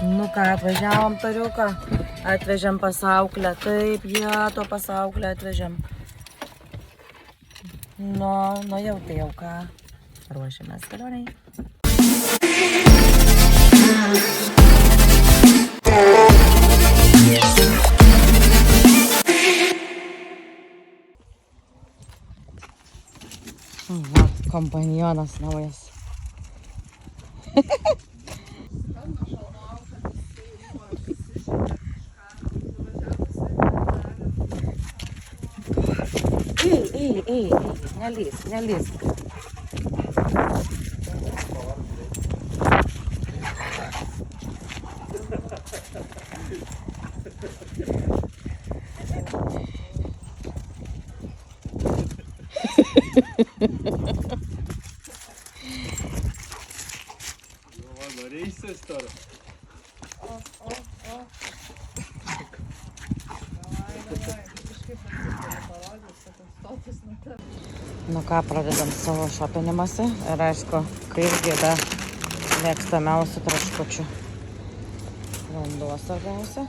Nu ką, atvažiavom tariuką, atvežėm pasauklę, taip, to pasauklę atvežėm. Nu jau tai jau ką, ruošiamės kelioniai. Va, kompanionas naujas. Ei, nelįsk. Norėsi istorą? Nu ką, pradedam savo šopinimąsi ir aišku, kaipgi be mėgstamiausių traškučių. Vanduo svarbiausia.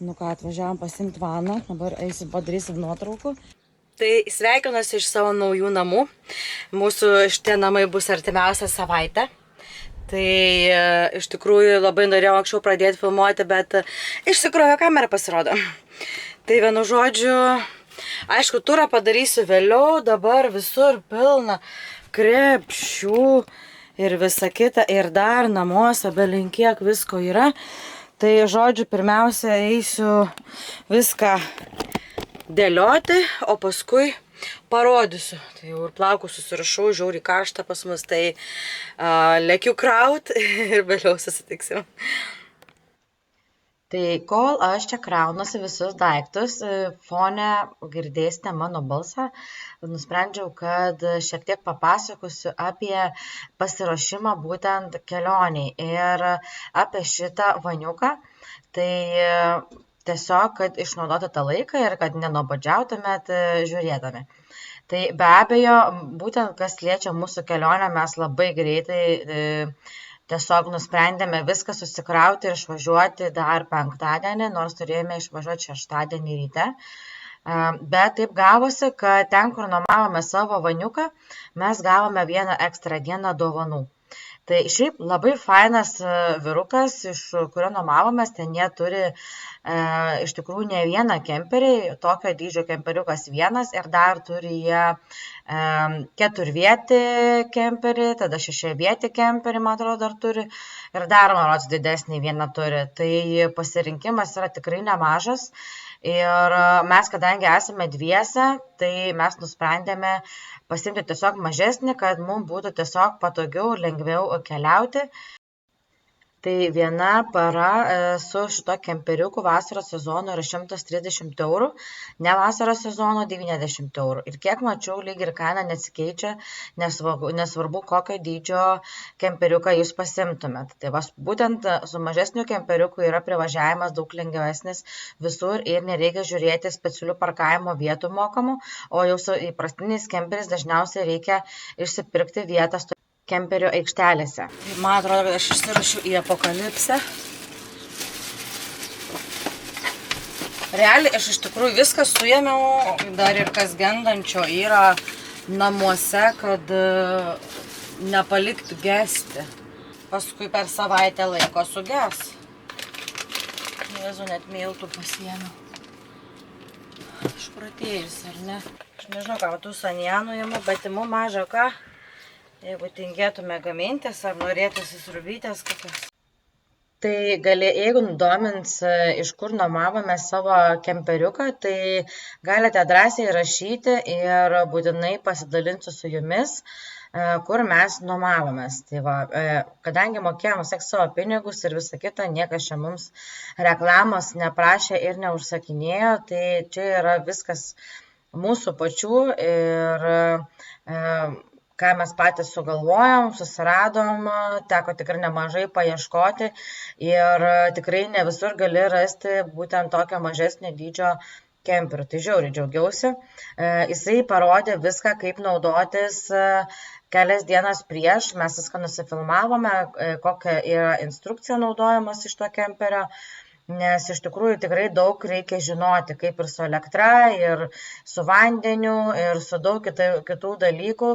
Nu ką, atvažiavom pasimti vaną, dabar eisim padarysim nuotraukų. Tai sveikinuosi iš savo naujų namų. Mūsų šitie namai bus artimiausią savaitę. Tai iš tikrųjų labai norėjau anksčiau pradėti filmuoti, bet išsikrovė kamera pasirodo. Tai vienu žodžiu, aišku, turą padarysiu vėliau, dabar visur pilna krepšių ir visa kita. Ir dar namuose belinkiek visko yra. Tai žodžiu, pirmiausia, eisiu viską dėlioti, o paskui parodysiu. Tai jau ir plaukus susirašau, žiauriai karšta pas mus, tai lekiu kraut ir vėliau susitiksim. Tai kol aš čia kraunuosi visus daiktus, fone girdėsite mano balsą, nusprendžiau, kad šiek tiek papasakosiu apie pasiruošimą būtent kelioniai ir apie šitą vaniuką. Tai tiesiog, kad išnaudotų tą laiką ir kad nenuobodžiautumėt žiūrėdami. Tai be abejo, būtent kas liečia mūsų kelionę, mes labai greitai tiesiog nusprendėme viską susikrauti ir išvažiuoti dar penktadienį, nors turėjome išvažiuoti šeštadienį ryte. Bet taip gavosi, kad ten, kur nuomavome savo vaniuką, mes gavome vieną ekstra dieną dovanų. Tai šiaip labai fainas vyrukas, iš kurio nuomavomės, ten jie turi iš tikrųjų ne vieną kemperį, tokio dydžio kemperiukas vienas ir dar turi jie 4-vietį kemperį, tada 6-vietį kemperį, man atrodo, dar turi ir dar, man atrodo, didesnį vieną turi. Tai pasirinkimas yra tikrai nemažas ir mes, kadangi esame dviese, tai mes nusprendėme pasiimti tiesiog mažesnį, kad mums būtų tiesiog patogiau ir lengviau keliauti. Tai viena para su šito kemperiuku vasaros sezono yra 130 €, ne vasaros sezono 90 €. Ir kiek mačiau, lyg ir kaina nesikeičia, nesvarbu kokio dydžio kemperiuką jūs pasimtumėt. Tai būtent su mažesniu kemperiuku yra privažiavimas daug lengvesnis visur ir nereikia žiūrėti specialių parkavimo vietų mokamų, o jau su įprastiniais kemperiais dažniausiai reikia išsipirkti vietas kemperio aikštelėse. Man atrodo, kad aš išsirašiau į apokalipsę. Realiai aš iš tikrųjų viską suėmiau, dar ir kas gendančio yra namuose, kad nepaliktų gesti. Paskui per savaitę laiko suges. Jėzu, net miltų pasiėmiau. Išpratėjus, ar ne? Aš nežinau, ką tų sanienų imu, bet imu mažą ką. Jeigu tingėtume gamintis ar norėtųsi sriubytės kokias. Tai jeigu domins, iš kur nuomavome savo kemperiuką, tai galite drąsiai rašyti ir būtinai pasidalinsiu su jumis. kur mes nuomavomės. Tai va, kadangi mokėjom vis tiek savo pinigus ir visą kitą, niekas čia mums reklamos neprašė ir neužsakinėjo, tai čia yra viskas mūsų pačių ir ką mes patys sugalvojom, susiradom, teko tikrai nemažai paieškoti ir tikrai ne visur gali rasti būtent tokio mažesnio dydžio kemperių. Tai žiauriai džiaugiausi. Jisai parodė viską, kaip naudotis kelias dienas prieš. Mes viską nusifilmavome, kokia yra instrukcija naudojamas iš to kemperio. Nes iš tikrųjų tikrai daug reikia žinoti, kaip ir su elektra, ir su vandeniu, ir su daug kitų dalykų,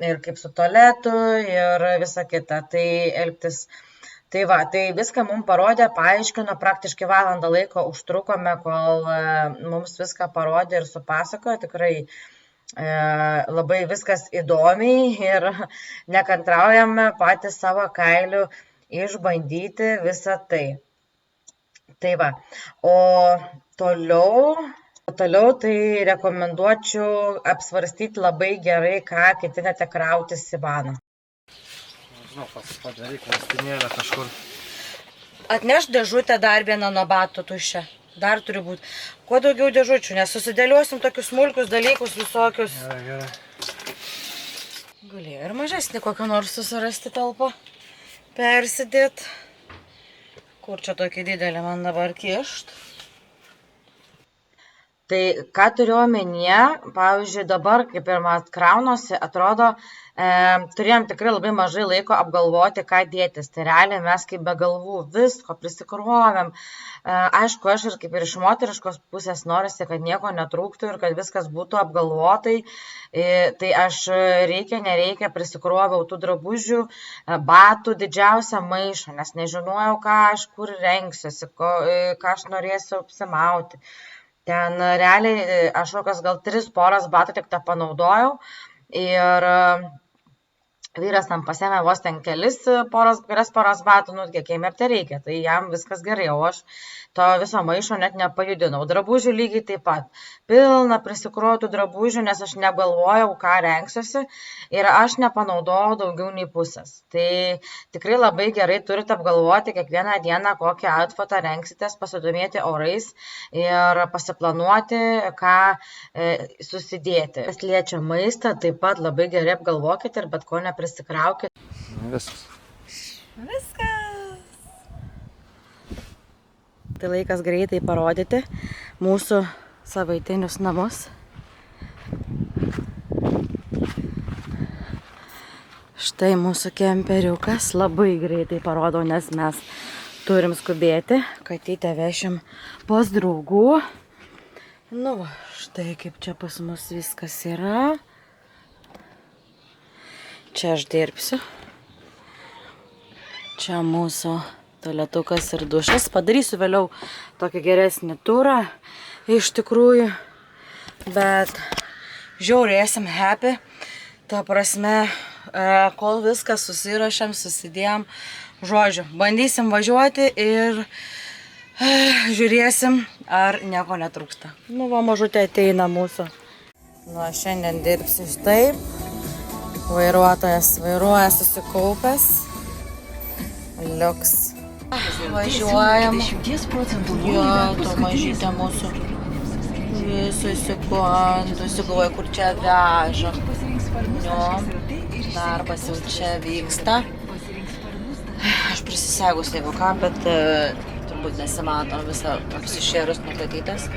ir kaip su tualetu, ir visa kita. Tai elgtis. Tai va, tai viską mums parodė, paaiškino, praktiškai valandą laiko užtrukome, kol mums viską parodė ir supasakojo. Tikrai labai viskas įdomiai ir nekantraujame patys savo kailiu išbandyti visą tai. Tai va, o toliau tai rekomenduočiau apsvarstyti labai gerai, ką ketinate krautis į vaną. Žinau, padaryk vastinėlę kažkur. Atneš dėžutę dar vieną nuo batų tuščią. Dar turi būti. Kuo daugiau dėžučių, nes susidėliosim tokius smulkius dalykus visokius. Gerai. Galėjo ir mažesnį kokią nors susirasti talpą. Persidėt. Kur čia tokį didelį man dabar kišt? Tai ką turiu omenyje, pavyzdžiui, dabar kaip ir man kraunosi, atrodo, turėjom tikrai labai mažai laiko apgalvoti, ką dėtis. Tai realiai mes kaip be galvų visko prisikrovėm. Aišku, aš ir kaip ir iš moteriškos pusės norisi, kad nieko netrūktų ir kad viskas būtų apgalvotai. Tai aš nereikia prisikroviau tų drabužių, batų didžiausią maišą, nes nežinojau, ką aš kur rengsiuosi, ką aš norėsiu apsimauti. Ten realiai aš kokias gal 3 poras batų tik tą panaudojau ir vyras tam pasėmė vos ten kelias poras batų, kiek jam ir tai reikia, tai jam viskas gerai, o aš to viso maišo net nepajudinau. Drabužių lygiai taip pat. Pilna prisikruotų drabužių, nes aš negalvojau, ką rengsiuosi ir aš nepanaudojau daugiau nei pusės. Tai tikrai labai gerai turite apgalvoti kiekvieną dieną, kokį outfitą rengsitės, pasidomėti orais ir pasiplanuoti, ką susidėti. Kas liečia maistą, taip pat labai gerai apgalvokite ir bet ko neprisikraukite. Viskas. Tai laikas greitai parodyti mūsų savaitinius namus. Štai mūsų kemperiukas, labai greitai parodau, nes mes turim skubėti, katytę vešim pas draugų. Nu, štai kaip čia pas mus viskas yra. Čia aš dirbsiu. Čia mūsų tualetukas ir dušas. Padarysiu vėliau tokį geresnį turą, iš tikrųjų. Bet žiauriai esam happy. Ta prasme, kol viską susirašėm, susidėjom. Žodžiu, bandysim važiuoti ir žiūrėsim, ar nieko netrūksta. Nu, va, mažutė ateina mūsų. Nu, šiandien dirbsiu taip. Vairuotojas vairuoja susikaupęs. Liuks. Važiuojam. Jo, to mažytė mūsų. Visai sekundusi, galvoju, kur čia veža. Jo, darbas jau čia vyksta. Aš prisisegus, jeigu ką, bet turbūt nesimato visą apsišėrus nuo katytės.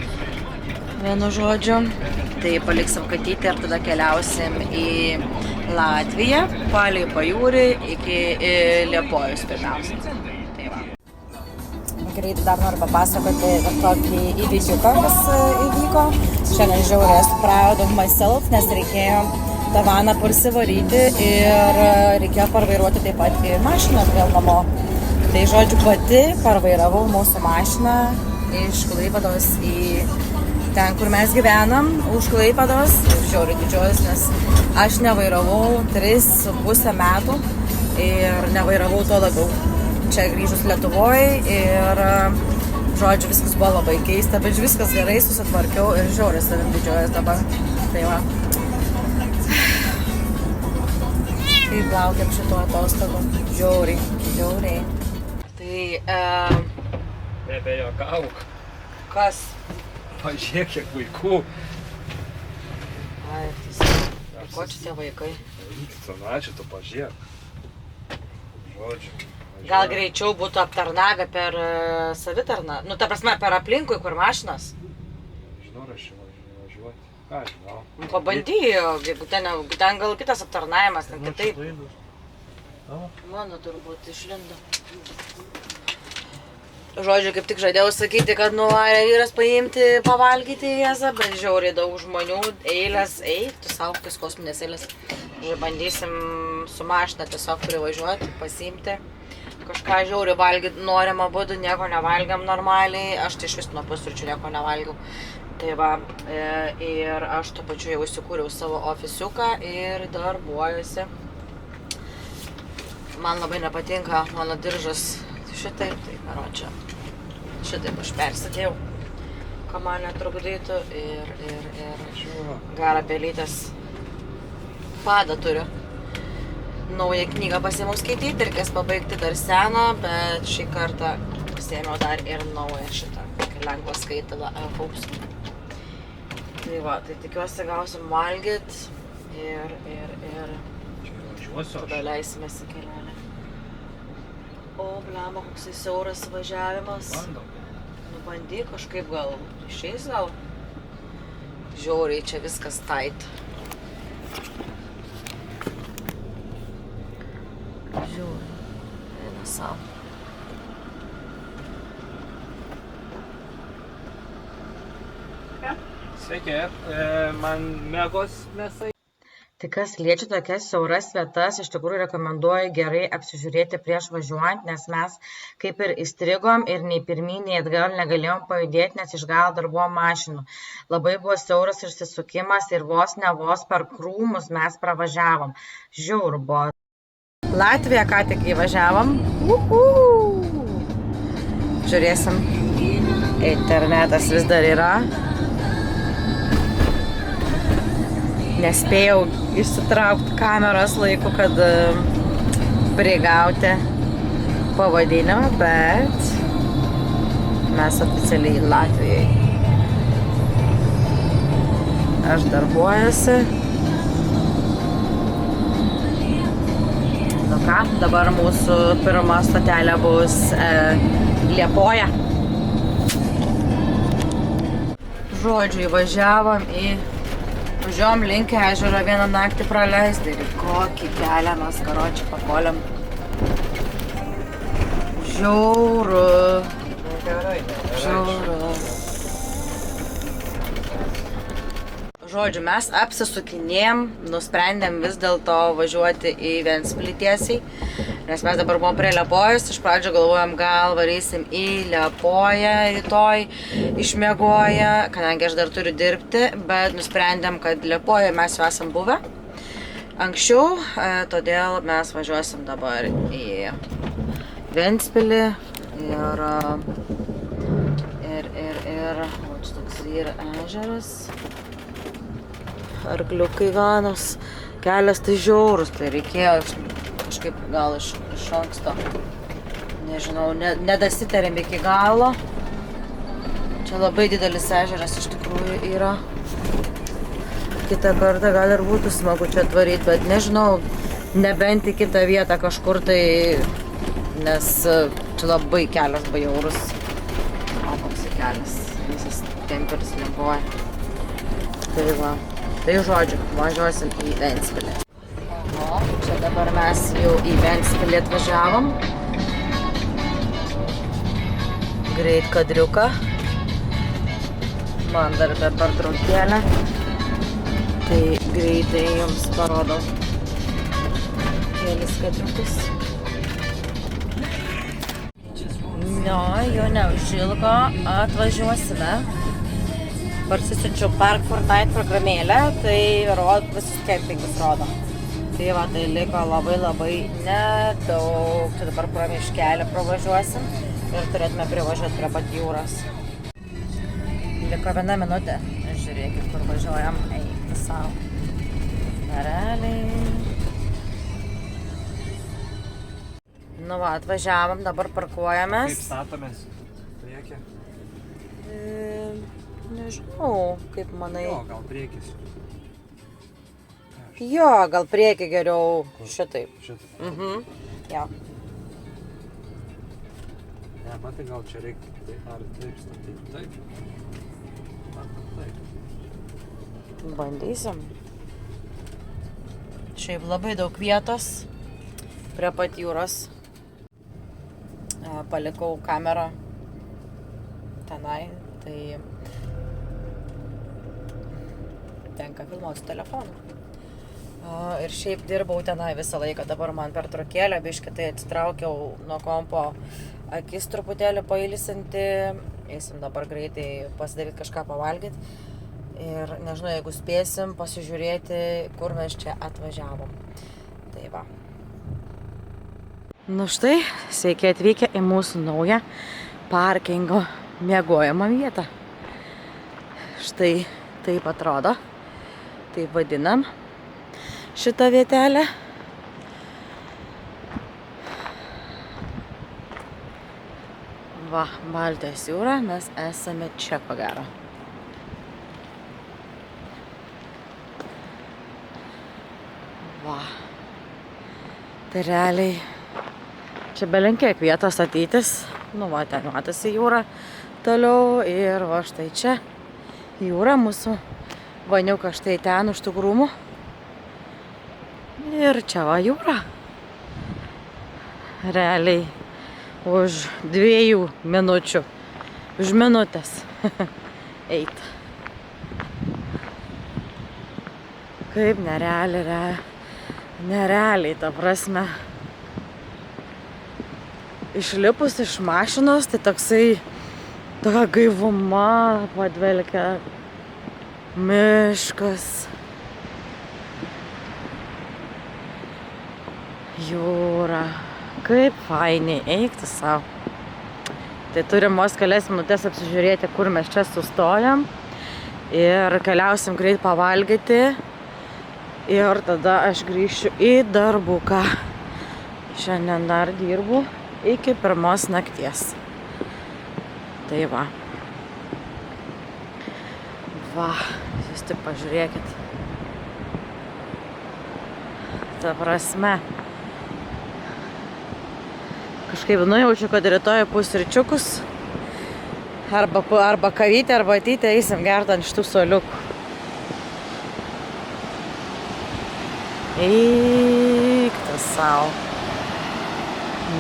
Vienu žodžiu. Tai paliksim katytę ir tada keliausim į Latviją, palei pajūrį iki Liepojos pirmiausia. Tai va. Greitai dar noriu papasakoti tokį įvykiuką, kas įvyko. Šiandien žiauriai esu proud of myself, nes reikėjo tą vaną parsivaryti ir reikėjo parvairuoti taip pat ir mašiną vėl namo. Tai žodžiu, pati parvairavau mūsų mašiną iš Klaipėdos į ten, kur mes gyvenam, už Klaipėdos. Žiauriai didžiuojuosi, nes aš nevairavau 3,5 metų ir nevairavau to labiau. Čia grįžus Lietuvoje ir, žodžiu, viskas buvo labai keista, bet viskas gerai, susitvarkiau ir žiauriai savim didžiuojuosi dabar. Tai va. Kaip laukiam šito atostogų. Žiauriai. Tai... Nebejokauk. Kas? Pažiūrėk, kiek vaikų. Ai, ko čia tie vaikai? Ačiū, tu pažiūrėk. Žodžiu. Gal greičiau būtų aptarnavę per savitarną? Nu, ta prasme, per aplinkui, kur mašinas? Žinau, aš čia važiuoti. Ką žinau. Pabandyjo, jeigu ten gal kitas aptarnavimas, ten kitaip. Mano turbūt išlindo. Žodžiu, kaip tik žadėjau sakyti, kad nuvarė vyras paimti, pavalgyti jėzą, bet žiauriai daug žmonių, eilės, tu savo, kas kosminės eilės. Žodžiu, bandysim su mašina tiesiog privažiuoti, pasiimti. Kažką žiauriai valgyti norima būdų, nieko nevalgiam normaliai, aš tai iš vis nuo pusryčių nieko nevalgiau. Tai va, ir aš tuo pačiu jau įsikūriau savo ofisiuką ir darbuojuosi. Man labai nepatinka mano diržas šitaip, tai karočią. Šitaip aš persidėjau, ką man netrukdytų ir garą pelytės padą turiu. Naują knygą pasiėmiau skaityti, reikės pabaigti dar seną, bet šį kartą pasiėmiau dar ir naują šitą, lengvą skaitalą e-hoops. Tai va, tai tikiuosi gausim valgyt ir tada leisimės į kelionę. O, blema, koksai siauras važiavimas. Nu, bandyk kažkaip gal išeis gal. Žiauriai čia viskas tight. Žiauriai. Eina savo. Sveiki, man mėgos mėsai. Tai kas liečia tokias siauras vietas, iš tikrųjų rekomenduoju gerai apsižiūrėti prieš važiuojant, nes mes kaip ir įstrigom ir nei pirmyn, nei atgal negalėjom pajudėti, nes iš galo dar buvo mašinų. Labai buvo siauras išsisukimas ir vos per krūmus mes pravažiavom. Žiauru buvo. Latviją ką tik įvažiavom. Žiūrėsim. Internetas vis dar yra. Nespėjau išsitraukti kameros laiku, kad prigauti pavadinimą, bet mes oficialiai Latvijai. Aš darbuojuosi. Nu ką, dabar mūsų pirma stotelė bus Liepoja. Žodžiu, įvažiavom Važiuojam link ežero vieną naktį praleisti ir kokį kelią mes karočią pakolėm. Žiauru. Žodžiu, mes apsisukinėjom, nusprendėm vis dėlto važiuoti į Ventspilį tiesiai, nes mes dabar buvom prie Liepojos, iš pradžio galvojom, gal varysim į Liepoją rytoj išmiegoję, kadangi aš dar turiu dirbti, bet nusprendėm, kad Liepojoje mes jau esam buvę anksčiau, todėl mes važiuosim dabar į Ventspilį ir toks yra ežeras. Arkliukai ganos, kelias tai žiaurus, tai reikėjo kažkaip gal iš anksto, nežinau, nedasitarėm iki galo. Čia labai didelis ežeras iš tikrųjų yra. Kitą kartą gal ir būtų smagu čia atvaryti, bet nežinau, nebent į kitą vietą kažkur tai, nes čia labai kelias bajaurus. O koks kelias, visas temperis Liepoja. Tai va. Tai žodžiu, važiuosim į Ventspilį. O, čia dabar mes jau į Ventspilį atvažiavom. Greit kadriuką. Man dar be pertraukėlę. Tai greitai jums parodau kelis kadriukus. No, jau neužilgo atvažiuosime. Parsisiunčiau Park Fortnite programėlę, tai visus kempingus rodo. Tai va, tai liko labai nedaug. Čia dabar pro miškelį pravažiuosim ir turėtume privažiuoti prie pat jūros. Liko 1 minutė. Žiūrėkit, kur važiuojam. Eikti savo. Realiai. Nu va, atvažiavom, dabar parkuojamės. Kaip statomės? Priekį? Nežinau, kaip manai. Jo, gal priekis. Jo, gal priekį geriau šitaip. Šitaip. Jo. Ne, matai, gal čia reikia ar taip statyti. Taip. Ar taip. Bandysim. Šiaip labai daug vietos prie pat jūros. Palikau kamerą tenai, tai tenka filmuoti su telefonu. Ir šiaip dirbau tenai visą laiką, dabar man pertraukėlė, biškį tai atsitraukiau nuo kompo akis truputėlį pailsinti, eisim dabar greitai pasidaryti kažką pavalgyti ir nežinau, jeigu spėsim pasižiūrėti, kur mes čia atvažiavom. Tai va. Nu štai, sveiki atvykę į mūsų naują parkingo miegojamą vietą. Štai taip atrodo, taip vadinam šitą vietelę. Va, Baltijos jūra, mes esame čia ko gero. Va, tai realiai čia belenkiek vietos statytis. Nu va, ten matosi jūra toliau ir va štai čia jūra, mūsų vaniukas štai ten už tų krūmų. Ir čia va jūra. Realiai už 2 minučių, už minutės eit. Kaip nerealiai, ta prasme. Išlipus iš mašinos, tai toksai tokia gaivuma padvelkia, miškas, jūra. Kaip fainiai, eik tu savo. Tai turim vos kelias minutės apsižiūrėti, kur mes čia sustojam ir keliausim greit pavalgyti ir tada aš grįšiu į darbuką. Šiandien dar dirbu iki 1 nakties. Tai va. Va, jūs tik pažiūrėkit. Ta prasme. Kažkaip nujaučiu, kad rytoj pusryčiukus arba kavytę, arba ateitę eisim gert ant šitų suoliukų. Eik tu sau.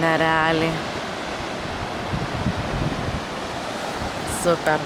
Nerealiai. Super.